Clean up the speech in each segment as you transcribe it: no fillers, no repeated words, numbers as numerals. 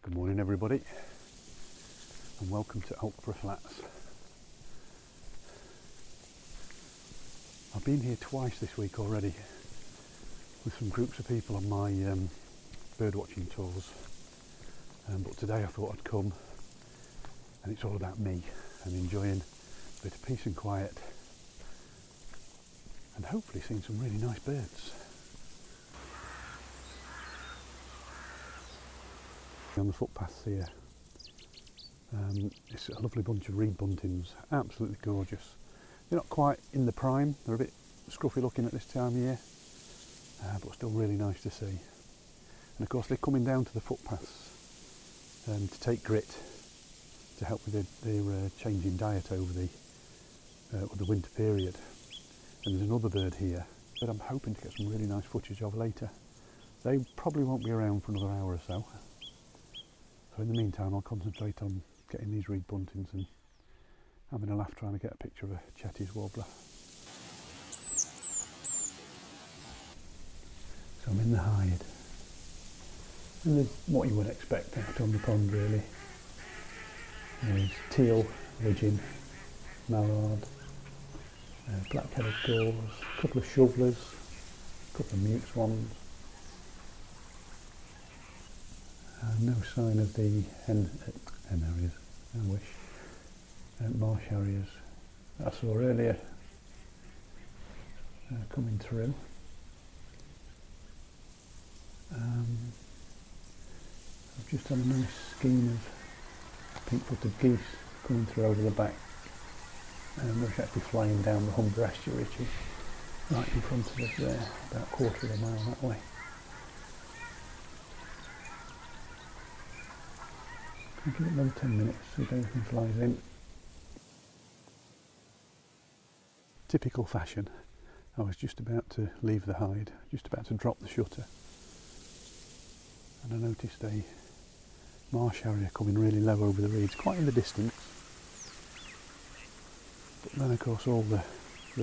Good morning everybody and welcome to Alkborough Flats. I've been here twice this week already with some groups of people on my bird watching tours, but today I thought I'd come and it's all about me and enjoying a bit of peace and quiet and hopefully seeing some really nice birds. On the footpaths here, it's a lovely bunch of reed buntings, absolutely gorgeous. They're not quite in the prime, they're a bit scruffy looking at this time of year, but still really nice to see. And of course they're coming down to the footpaths to take grit to help with their changing diet over the winter period. And there's another bird here that I'm hoping to get some really nice footage of later. They probably won't be around for another hour or so. So in the meantime I'll concentrate on getting these reed buntings and having a laugh trying to get a picture of a Chetty's warbler. So I'm in the hide, and there's what you would expect out on the pond really. There's teal, widgeon, mallard, black-headed gulls, a couple of shovelers, a couple of mute swans. No sign of the hen harriers, I wish, marsh harriers that I saw earlier coming through. I've just had a nice scheme of pink-footed geese coming through over the back, and they're actually flying down the Humber estuary, which is right in front of us there, about a quarter of a mile that way. I'll give it another 10 minutes, see if anything flies in. Typical fashion, I was just about to leave the hide, just about to drop the shutter, and I noticed a marsh harrier coming really low over the reeds, quite in the distance. But then of course all the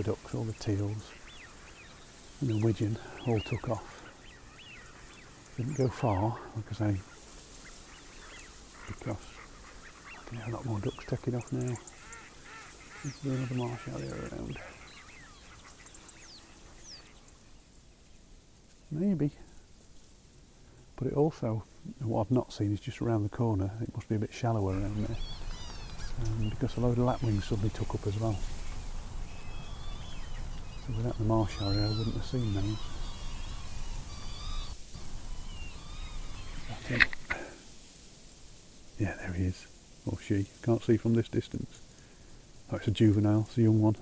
ducks, all the teals and the widgeon all took off. Didn't go far, like I say, because I think a lot more ducks taking off now. There's another marsh harrier around. Maybe. But it also, what I've not seen is just around the corner, it must be a bit shallower around there. Because a load of lapwings suddenly took up as well. So without the marsh harrier I wouldn't have seen those. That's it. Yeah, there he is, or she, can't see from this distance. Oh, it's a juvenile, it's a young one.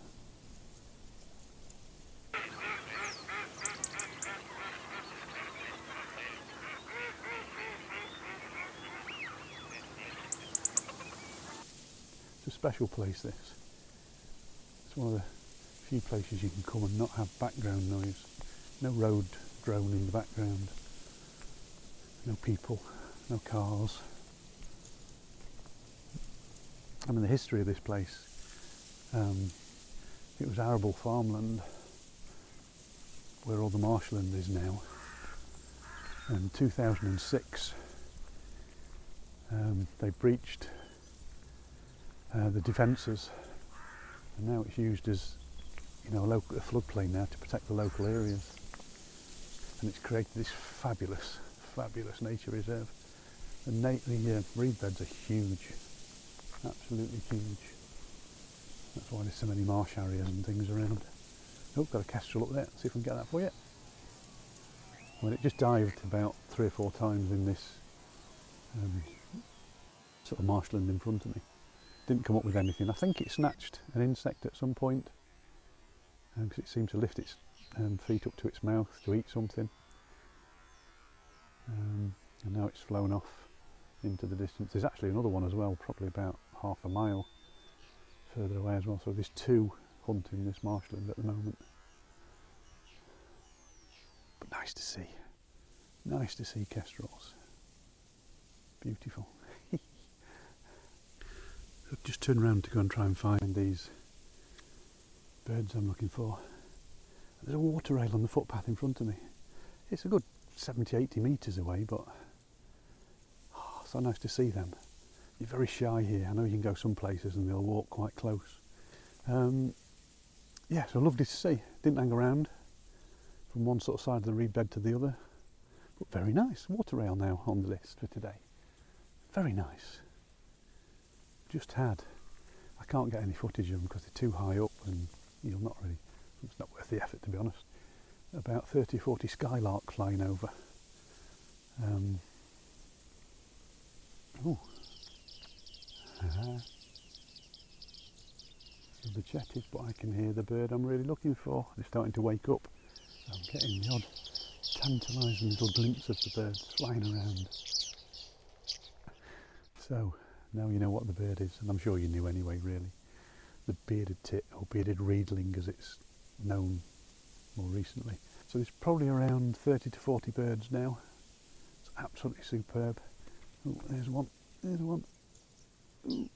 It's a special place, this. It's one of the few places you can come and not have background noise. No road drone in the background, no people, no cars. I mean, the history of this place, it was arable farmland where all the marshland is now. In 2006 they breached the defences, and now it's used as, you know, a floodplain now to protect the local areas, and it's created this fabulous nature reserve. The reed beds are huge. Absolutely huge. That's why there's so many marsh harriers and things around. Oh, got a kestrel up there. Let's see if we can get that for you. Well, it just dived about 3 or 4 times in this sort of marshland in front of me. Didn't come up with anything. I think it snatched an insect at some point because it seemed to lift its feet up to its mouth to eat something. And now it's flown off into the distance. There's actually another one as well, probably about half a mile further away as well. So there's 2 hunting this marshland at the moment. But nice to see. Nice to see kestrels. Beautiful. I've just turned around to go and try and find these birds I'm looking for. There's a water rail on the footpath in front of me. It's a good 70-80 metres away, but so nice to see them. You're very shy here. I know you can go some places and they'll walk quite close. Yeah, so lovely to see. Didn't hang around from one sort of side of the reed bed to the other, but very nice. Water rail now on the list for today. Very nice. Just had. I can't get any footage of them because they're too high up and you'll not really, it's not worth the effort to be honest. About 30 or 40 skylark flying over. Oh. The chetted, but I can hear the bird I'm really looking for. They're starting to wake up. I'm getting the odd tantalising little glimpse of the birds flying around. So now you know what the bird is, and I'm sure you knew anyway really. The bearded tit, or bearded reedling as it's known more recently. So there's probably around 30 to 40 birds now. It's absolutely superb. Oh, there's one. There's one. Ooh.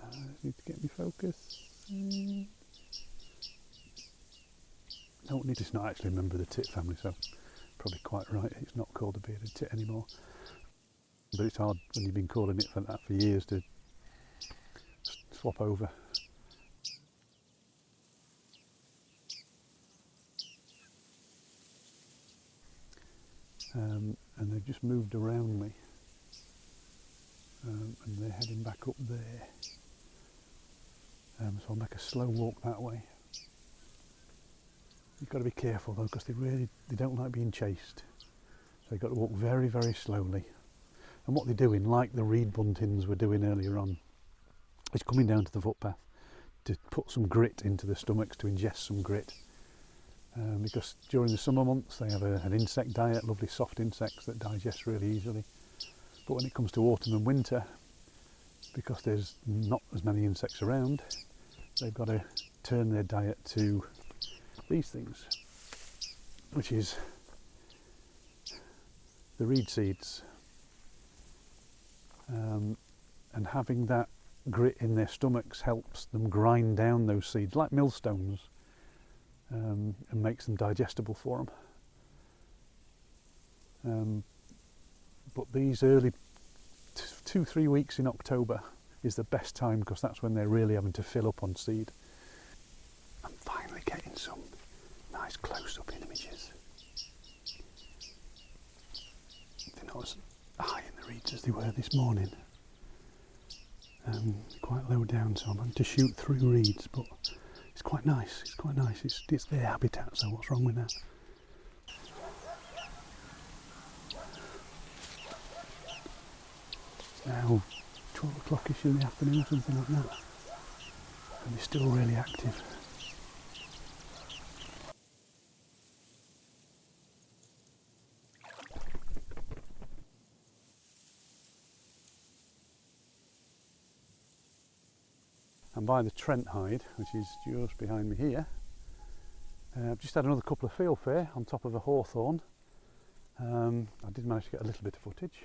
I just need to get me focus. Don't need. It's not actually a member of the tit family, so probably quite right. It's not called a bearded tit anymore. But it's hard when you've been calling it for that for years to swap over. And they've just moved around me, and they're heading back up there. So I'll make a slow walk that way. You've got to be careful though, because they don't like being chased. So you've got to walk very, very slowly. And what they're doing, like the reed buntings were doing earlier on, is coming down to the footpath to put some grit into their stomachs, to ingest some grit. Because during the summer months they have an insect diet, lovely soft insects that digest really easily. But when it comes to autumn and winter, because there's not as many insects around, they've got to turn their diet to these things, which is the reed seeds. And having that grit in their stomachs helps them grind down those seeds like millstones, and makes them digestible for them. But these early 2-3 weeks in October is the best time, because that's when they're really having to fill up on seed. I'm finally getting some nice close-up images. They're not as high in the reeds as they were this morning. Quite low down, so I'm having to shoot through reeds, but it's quite nice. It's quite nice. It's their habitat, so what's wrong with that? It's now 12 o'clock-ish in the afternoon, something like that, and they're still really active. And by the Trent hide, which is just behind me here, I've just had another couple of field fare on top of a hawthorn. I did manage to get a little bit of footage.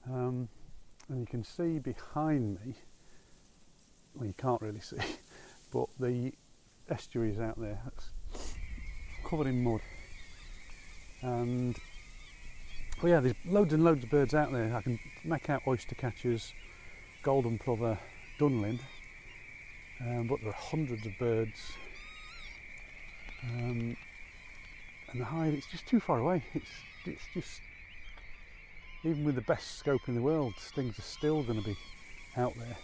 And you can see behind me, well you can't really see, but the estuary is out there. It's covered in mud. And well, yeah, there's loads and loads of birds out there. I can make out oyster catchers, golden plover, dunlin, but there are hundreds of birds. And the hide, it's just too far away. It's just, even with the best scope in the world, things are still going to be out there.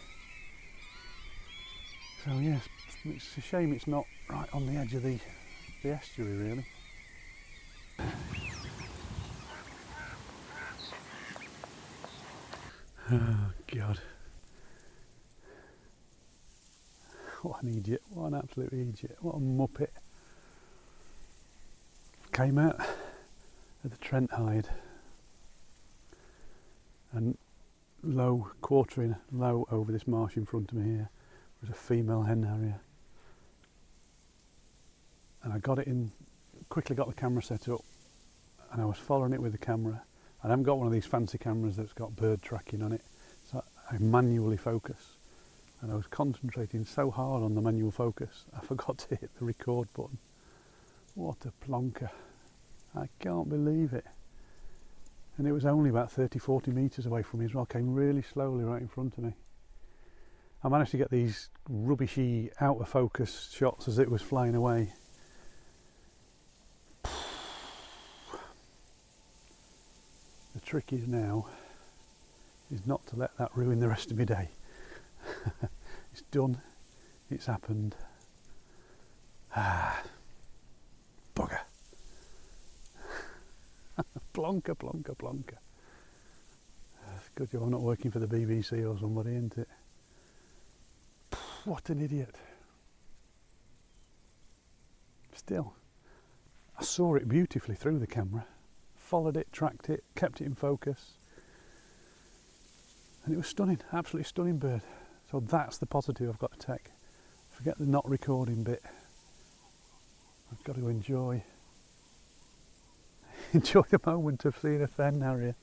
So yes, it's a shame it's not right on the edge of the estuary really. Oh God. What an idiot, what an absolute idiot, what a muppet. Came out of the Trent hide and low, quartering low over this marsh in front of me here was a female hen harrier. And I got it in, quickly got the camera set up, and I was following it with the camera. I haven't got one of these fancy cameras that's got bird tracking on it, so I manually focus. And I was concentrating so hard on the manual focus, I forgot to hit the record button. What a plonker. I can't believe it. And it was only about 30-40 metres away from me as well, came really slowly right in front of me. I managed to get these rubbishy out of focus shots as it was flying away. The trick is now is not to let that ruin the rest of my day. It's done, it's happened. Ah, bugger. Plonker, plonker, plonker. It's good job I'm not working for the BBC or somebody, isn't it? What an idiot. Still, I saw it beautifully through the camera, followed it, tracked it, kept it in focus, and it was stunning, absolutely stunning bird. So that's the positive I've got to take. Forget the not recording bit. I've got to enjoy the moment of seeing a fen harrier.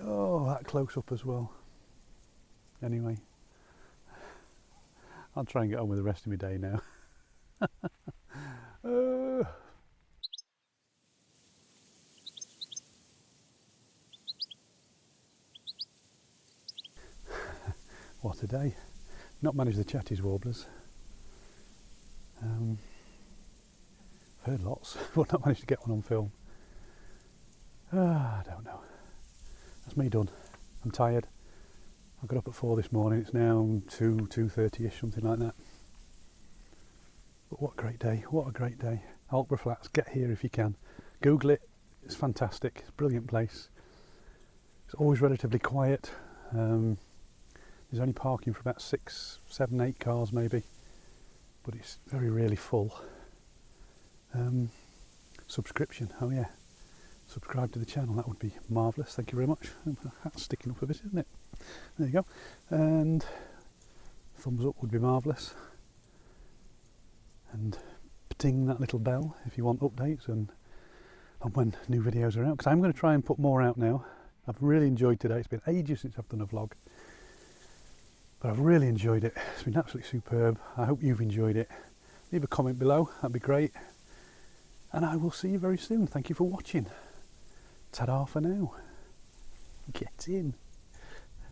Oh, that close up as well. Anyway, I'll try and get on with the rest of my day now. What a day. Not managed the chatties warblers. I've heard lots, but not managed to get one on film. I don't know. That's me done. I'm tired. I got up at 4 this morning. It's now 2:30ish, something like that. But what a great day. What a great day. Alkborough Flats, get here if you can. Google it. It's fantastic. It's a brilliant place. It's always relatively quiet. There's only parking for about 6, 7, 8 cars maybe, but it's very rarely full. Subscription, oh yeah, subscribe to the channel, that would be marvellous, thank you very much. That's sticking up a bit, isn't it? There you go. And thumbs up would be marvellous. And ding that little bell if you want updates and when new videos are out, because I'm going to try and put more out now. I've really enjoyed today. It's been ages since I've done a vlog, but I've really enjoyed it. It's been absolutely superb. I hope you've enjoyed it. Leave a comment below, that'd be great. And I will see you very soon. Thank you for watching. Ta-da for now. Get in.